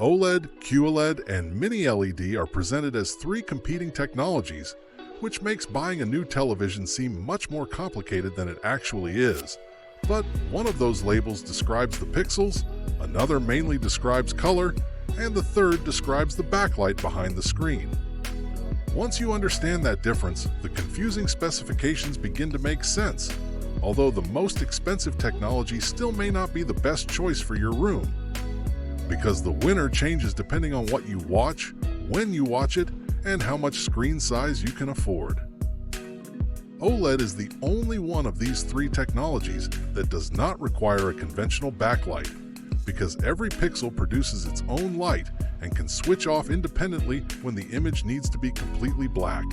OLED, QLED, and Mini-LED are presented as three competing technologies, which makes buying a new television seem much more complicated than it actually is. But one of those labels describes the pixels, another mainly describes color, and the third describes the backlight behind the screen. Once you understand that difference, the confusing specifications begin to make sense, although the most expensive technology still may not be the best choice for your room, because the winner changes depending on what you watch, when you watch it, and how much screen size you can afford. OLED is the only one of these three technologies that does not require a conventional backlight, because every pixel produces its own light and can switch off independently when the image needs to be completely black.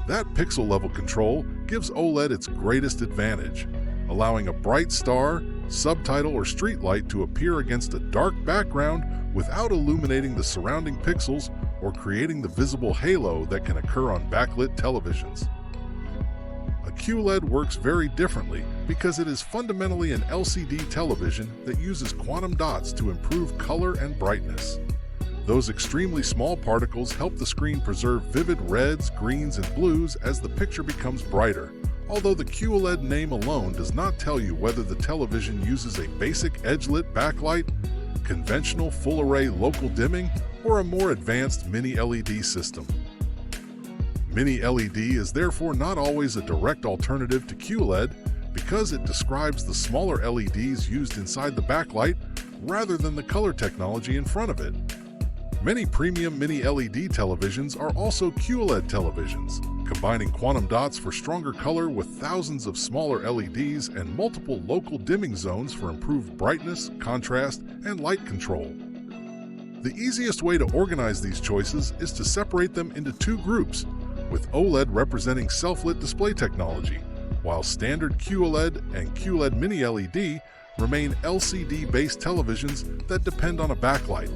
That pixel-level control gives OLED its greatest advantage, allowing a bright star, subtitle, or street light to appear against a dark background without illuminating the surrounding pixels or creating the visible halo that can occur on backlit televisions. A QLED works very differently because it is fundamentally an LCD television that uses quantum dots to improve color and brightness. Those extremely small particles help the screen preserve vivid reds, greens, and blues as the picture becomes brighter, although the QLED name alone does not tell you whether the television uses a basic edge-lit backlight, conventional full-array local dimming, or a more advanced Mini-LED system. Mini-LED is therefore not always a direct alternative to QLED because it describes the smaller LEDs used inside the backlight rather than the color technology in front of it. Many premium Mini-LED televisions are also QLED televisions, combining quantum dots for stronger color with thousands of smaller LEDs and multiple local dimming zones for improved brightness, contrast, and light control. The easiest way to organize these choices is to separate them into two groups, with OLED representing self-lit display technology, while standard QLED and QLED Mini-LED remain LCD-based televisions that depend on a backlight.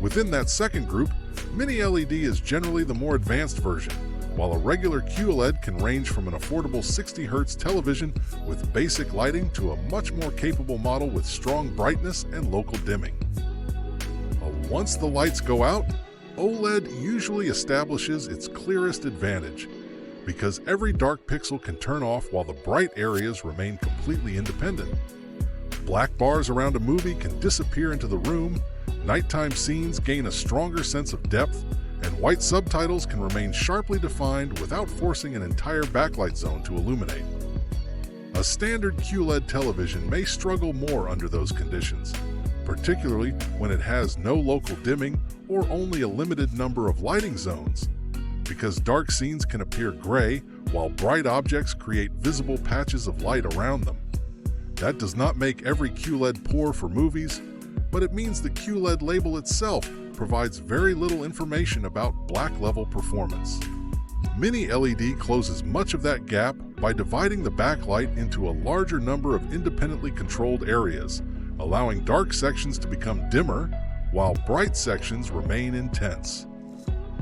Within that second group, Mini-LED is generally the more advanced version, while a regular QLED can range from an affordable 60 Hz television with basic lighting to a much more capable model with strong brightness and local dimming. Once the lights go out, OLED usually establishes its clearest advantage, because every dark pixel can turn off while the bright areas remain completely independent. Black bars around a movie can disappear into the room, nighttime scenes gain a stronger sense of depth, and white subtitles can remain sharply defined without forcing an entire backlight zone to illuminate. A standard QLED television may struggle more under those conditions, particularly when it has no local dimming or only a limited number of lighting zones, because dark scenes can appear gray while bright objects create visible patches of light around them. That does not make every QLED poor for movies, but it means the QLED label itself provides very little information about black-level performance. Mini-LED closes much of that gap by dividing the backlight into a larger number of independently controlled areas, allowing dark sections to become dimmer while bright sections remain intense.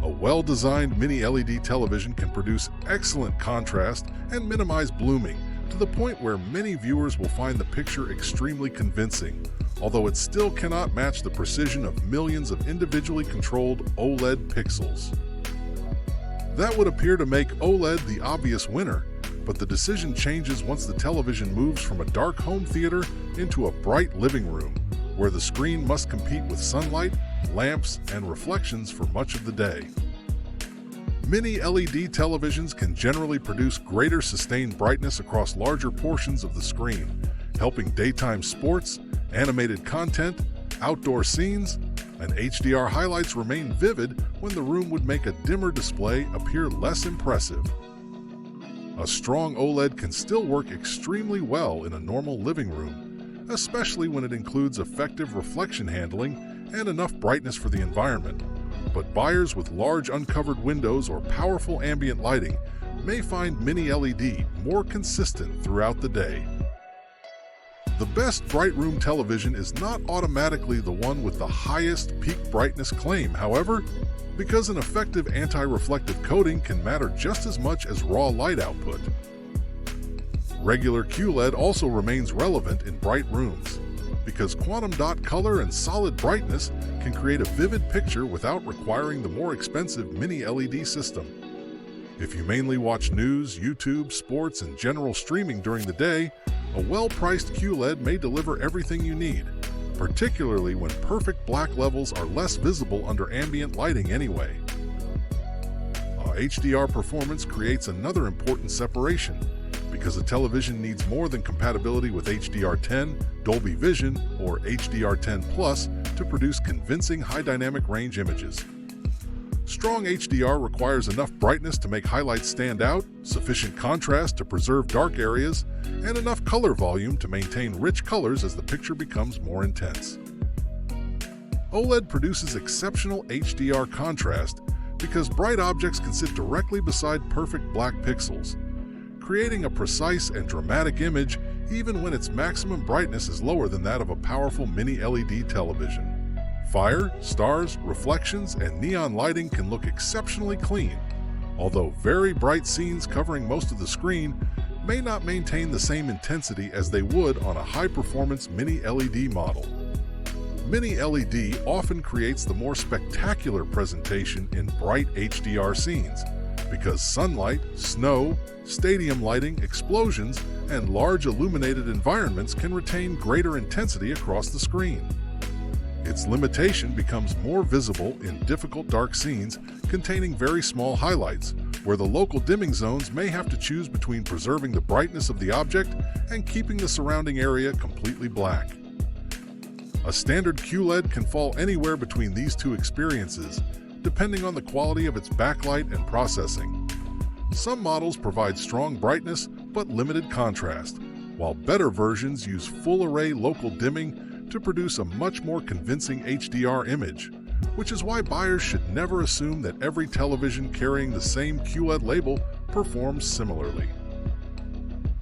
A well-designed Mini-LED television can produce excellent contrast and minimize blooming to the point where many viewers will find the picture extremely convincing, although it still cannot match the precision of millions of individually controlled OLED pixels. That would appear to make OLED the obvious winner, but the decision changes once the television moves from a dark home theater into a bright living room, where the screen must compete with sunlight, lamps, and reflections for much of the day. Mini-LED televisions can generally produce greater sustained brightness across larger portions of the screen, helping daytime sports, animated content, outdoor scenes, and HDR highlights remain vivid when the room would make a dimmer display appear less impressive. A strong OLED can still work extremely well in a normal living room, especially when it includes effective reflection handling and enough brightness for the environment. But buyers with large uncovered windows or powerful ambient lighting may find Mini-LED more consistent throughout the day. The best bright room television is not automatically the one with the highest peak brightness claim, however, because an effective anti-reflective coating can matter just as much as raw light output. Regular QLED also remains relevant in bright rooms, because quantum dot color and solid brightness can create a vivid picture without requiring the more expensive Mini-LED system. If you mainly watch news, YouTube, sports, and general streaming during the day, a well-priced QLED may deliver everything you need, particularly when perfect black levels are less visible under ambient lighting anyway. HDR performance creates another important separation, because a television needs more than compatibility with HDR10, Dolby Vision, or HDR10+ to produce convincing high dynamic range images. Strong HDR requires enough brightness to make highlights stand out, sufficient contrast to preserve dark areas, and enough color volume to maintain rich colors as the picture becomes more intense. OLED produces exceptional HDR contrast because bright objects can sit directly beside perfect black pixels, creating a precise and dramatic image even when its maximum brightness is lower than that of a powerful Mini-LED television. Fire, stars, reflections, and neon lighting can look exceptionally clean, although very bright scenes covering most of the screen may not maintain the same intensity as they would on a high-performance Mini-LED model. Mini-LED often creates the more spectacular presentation in bright HDR scenes because sunlight, snow, stadium lighting, explosions, and large illuminated environments can retain greater intensity across the screen. Its limitation becomes more visible in difficult dark scenes containing very small highlights, where the local dimming zones may have to choose between preserving the brightness of the object and keeping the surrounding area completely black. A standard QLED can fall anywhere between these two experiences, depending on the quality of its backlight and processing. Some models provide strong brightness but limited contrast, while better versions use full-array local dimming to produce a much more convincing HDR image, which is why buyers should never assume that every television carrying the same QLED label performs similarly.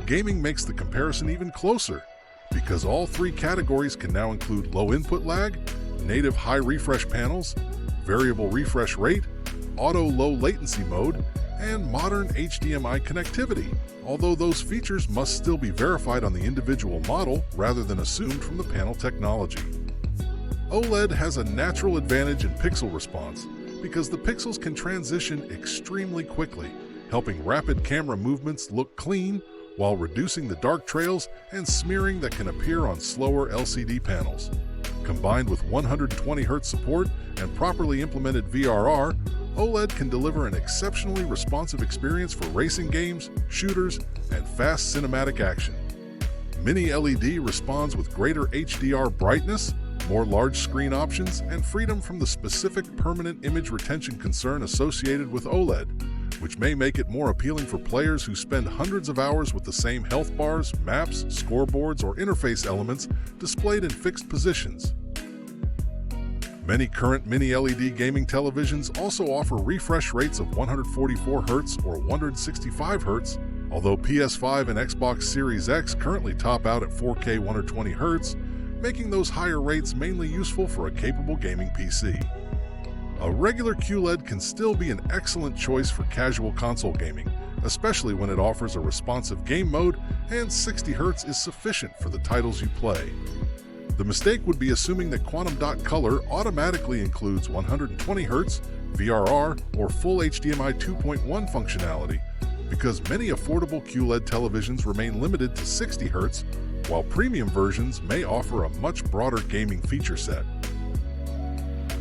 Gaming makes the comparison even closer, because all three categories can now include low input lag, native high refresh panels, variable refresh rate, auto low latency mode, and modern HDMI connectivity, although those features must still be verified on the individual model rather than assumed from the panel technology. OLED has a natural advantage in pixel response because the pixels can transition extremely quickly, helping rapid camera movements look clean while reducing the dark trails and smearing that can appear on slower LCD panels. Combined with 120Hz support and properly implemented VRR, OLED can deliver an exceptionally responsive experience for racing games, shooters, and fast cinematic action. Mini-LED responds with greater HDR brightness, more large screen options, and freedom from the specific permanent image retention concern associated with OLED, which may make it more appealing for players who spend hundreds of hours with the same health bars, maps, scoreboards, or interface elements displayed in fixed positions. Many current Mini-LED gaming televisions also offer refresh rates of 144Hz or 165Hz, although PS5 and Xbox Series X currently top out at 4K 120Hz, making those higher rates mainly useful for a capable gaming PC. A regular QLED can still be an excellent choice for casual console gaming, especially when it offers a responsive game mode and 60Hz is sufficient for the titles you play. The mistake would be assuming that quantum dot color automatically includes 120Hz, VRR, or full HDMI 2.1 functionality, because many affordable QLED televisions remain limited to 60Hz, while premium versions may offer a much broader gaming feature set.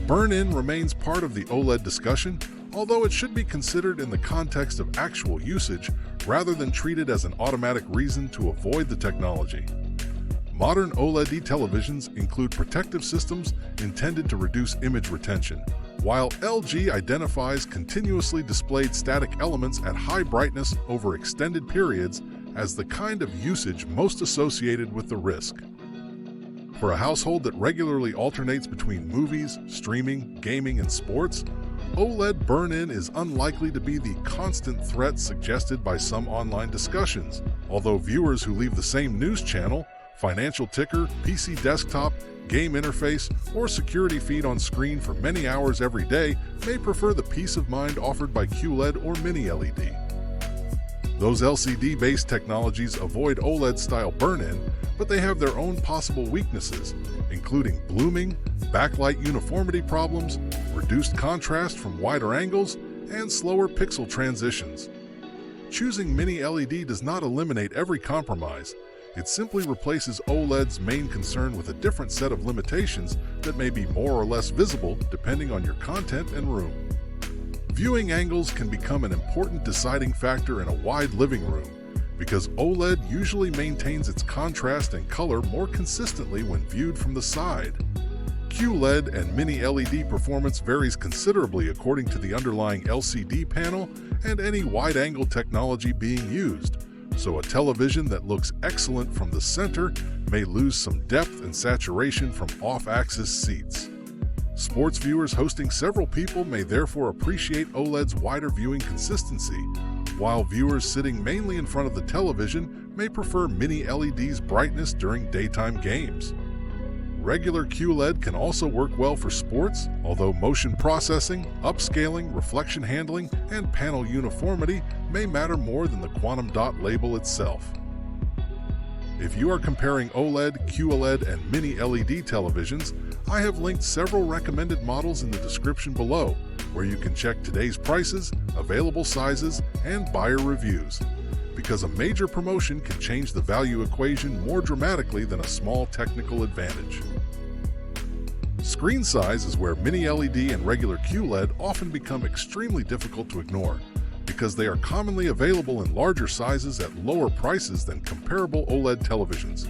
Burn-in remains part of the OLED discussion, although it should be considered in the context of actual usage rather than treated as an automatic reason to avoid the technology. Modern OLED televisions include protective systems intended to reduce image retention, while LG identifies continuously displayed static elements at high brightness over extended periods as the kind of usage most associated with the risk. For a household that regularly alternates between movies, streaming, gaming, and sports, OLED burn-in is unlikely to be the constant threat suggested by some online discussions, although viewers who leave the same news channel, financial ticker, PC desktop, game interface, or security feed on screen for many hours every day may prefer the peace of mind offered by QLED or Mini-LED. Those LCD-based technologies avoid OLED-style burn-in, but they have their own possible weaknesses, including blooming, backlight uniformity problems, reduced contrast from wider angles, and slower pixel transitions. Choosing Mini-LED does not eliminate every compromise. It simply replaces OLED's main concern with a different set of limitations that may be more or less visible depending on your content and room. Viewing angles can become an important deciding factor in a wide living room, because OLED usually maintains its contrast and color more consistently when viewed from the side. QLED and Mini-LED performance varies considerably according to the underlying LCD panel and any wide-angle technology being used, so a television that looks excellent from the center may lose some depth and saturation from off-axis seats. Sports viewers hosting several people may therefore appreciate OLED's wider viewing consistency, while viewers sitting mainly in front of the television may prefer Mini-LED's brightness during daytime games. Regular QLED can also work well for sports, although motion processing, upscaling, reflection handling, and panel uniformity may matter more than the quantum dot label itself. If you are comparing OLED, QLED, and Mini-LED televisions, I have linked several recommended models in the description below, where you can check today's prices, available sizes, and buyer reviews, because a major promotion can change the value equation more dramatically than a small technical advantage. Screen size is where Mini-LED and regular QLED often become extremely difficult to ignore, because they are commonly available in larger sizes at lower prices than comparable OLED televisions.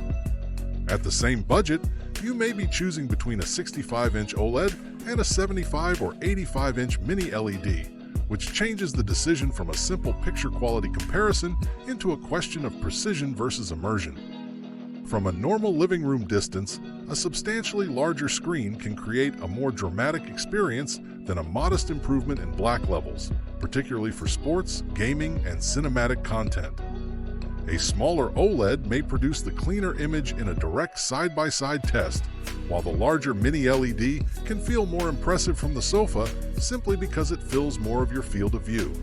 At the same budget, you may be choosing between a 65-inch OLED and a 75 or 85-inch Mini-LED, which changes the decision from a simple picture quality comparison into a question of precision versus immersion. From a normal living room distance, a substantially larger screen can create a more dramatic experience than a modest improvement in black levels, particularly for sports, gaming, and cinematic content. A smaller OLED may produce the cleaner image in a direct side-by-side test, while the larger Mini-LED can feel more impressive from the sofa simply because it fills more of your field of view.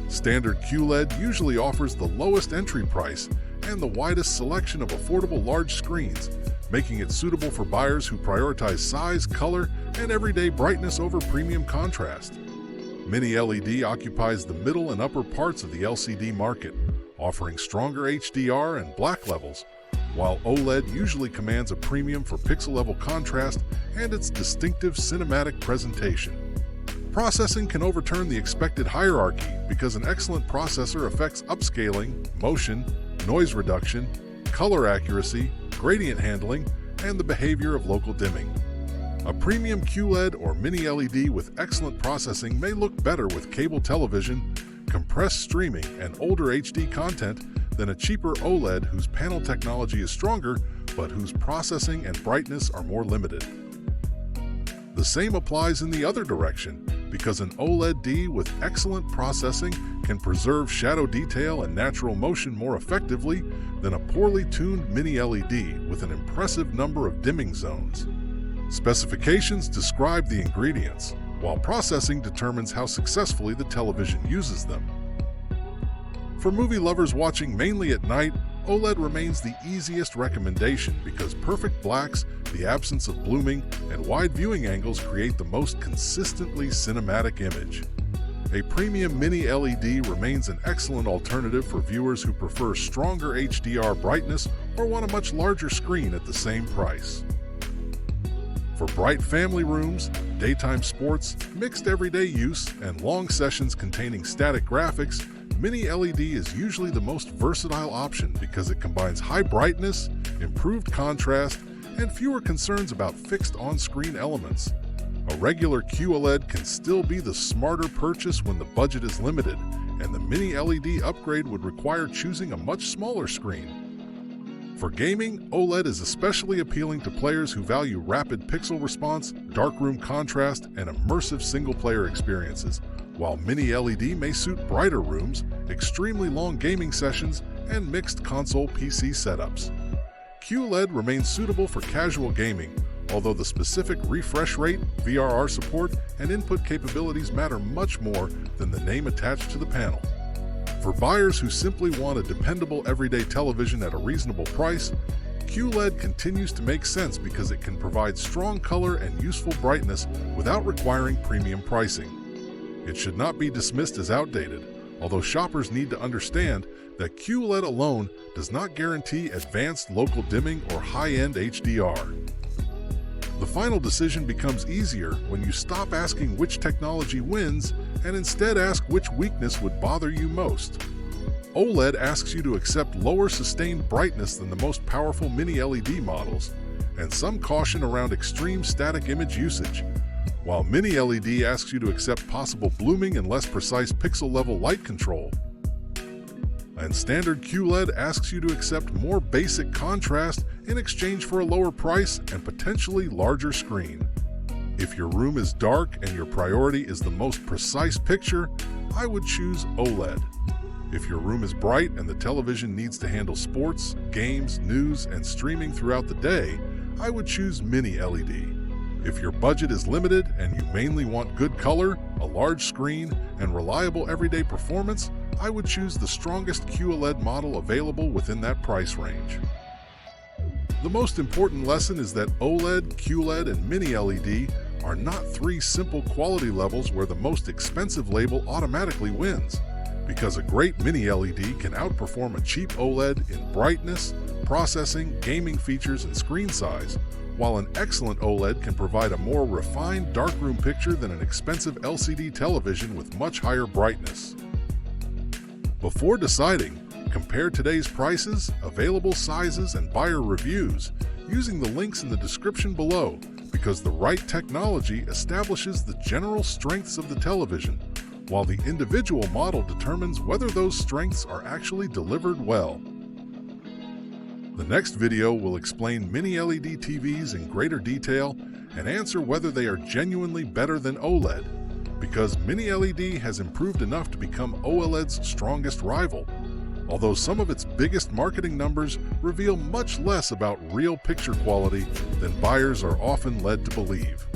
Standard QLED usually offers the lowest entry price and the widest selection of affordable large screens, making it suitable for buyers who prioritize size, color, and everyday brightness over premium contrast. Mini-LED occupies the middle and upper parts of the LCD market, offering stronger HDR and black levels, while OLED usually commands a premium for pixel-level contrast and its distinctive cinematic presentation. Processing can overturn the expected hierarchy because an excellent processor affects upscaling, motion, noise reduction, color accuracy, gradient handling, and the behavior of local dimming. A premium QLED or Mini-LED with excellent processing may look better with cable television, compressed streaming, and older HD content than a cheaper OLED whose panel technology is stronger but whose processing and brightness are more limited. The same applies in the other direction, because an OLED with excellent processing can preserve shadow detail and natural motion more effectively than a poorly tuned Mini-LED with an impressive number of dimming zones. Specifications describe the ingredients, while processing determines how successfully the television uses them. For movie lovers watching mainly at night, OLED remains the easiest recommendation because perfect blacks, the absence of blooming, and wide viewing angles create the most consistently cinematic image. A premium Mini-LED remains an excellent alternative for viewers who prefer stronger HDR brightness or want a much larger screen at the same price. For bright family rooms, daytime sports, mixed everyday use, and long sessions containing static graphics, Mini-LED is usually the most versatile option because it combines high brightness, improved contrast, and fewer concerns about fixed on-screen elements. A regular QLED can still be the smarter purchase when the budget is limited, and the Mini-LED upgrade would require choosing a much smaller screen. For gaming, OLED is especially appealing to players who value rapid pixel response, darkroom contrast, and immersive single-player experiences, while Mini-LED may suit brighter rooms, extremely long gaming sessions, and mixed console PC setups. QLED remains suitable for casual gaming, although the specific refresh rate, VRR support, and input capabilities matter much more than the name attached to the panel. For buyers who simply want a dependable everyday television at a reasonable price, QLED continues to make sense because it can provide strong color and useful brightness without requiring premium pricing. It should not be dismissed as outdated, although shoppers need to understand that QLED alone does not guarantee advanced local dimming or high-end HDR. The final decision becomes easier when you stop asking which technology wins and instead ask which weakness would bother you most. OLED asks you to accept lower sustained brightness than the most powerful Mini-LED models, and some caution around extreme static image usage, while Mini-LED asks you to accept possible blooming and less precise pixel-level light control. And standard QLED asks you to accept more basic contrast in exchange for a lower price and potentially larger screen. If your room is dark and your priority is the most precise picture, I would choose OLED. If your room is bright and the television needs to handle sports, games, news, and streaming throughout the day, I would choose Mini-LED. If your budget is limited and you mainly want good color, a large screen, and reliable everyday performance, I would choose the strongest QLED model available within that price range. The most important lesson is that OLED, QLED, and Mini-LED are not three simple quality levels where the most expensive label automatically wins, because a great Mini-LED can outperform a cheap OLED in brightness, processing, gaming features, and screen size, while an excellent OLED can provide a more refined darkroom picture than an expensive LCD television with much higher brightness. Before deciding, compare today's prices, available sizes, and buyer reviews using the links in the description below, because the right technology establishes the general strengths of the television, while the individual model determines whether those strengths are actually delivered well. The next video will explain Mini-LED TVs in greater detail and answer whether they are genuinely better than OLED, because Mini-LED has improved enough to become OLED's strongest rival, although some of its biggest marketing numbers reveal much less about real picture quality than buyers are often led to believe.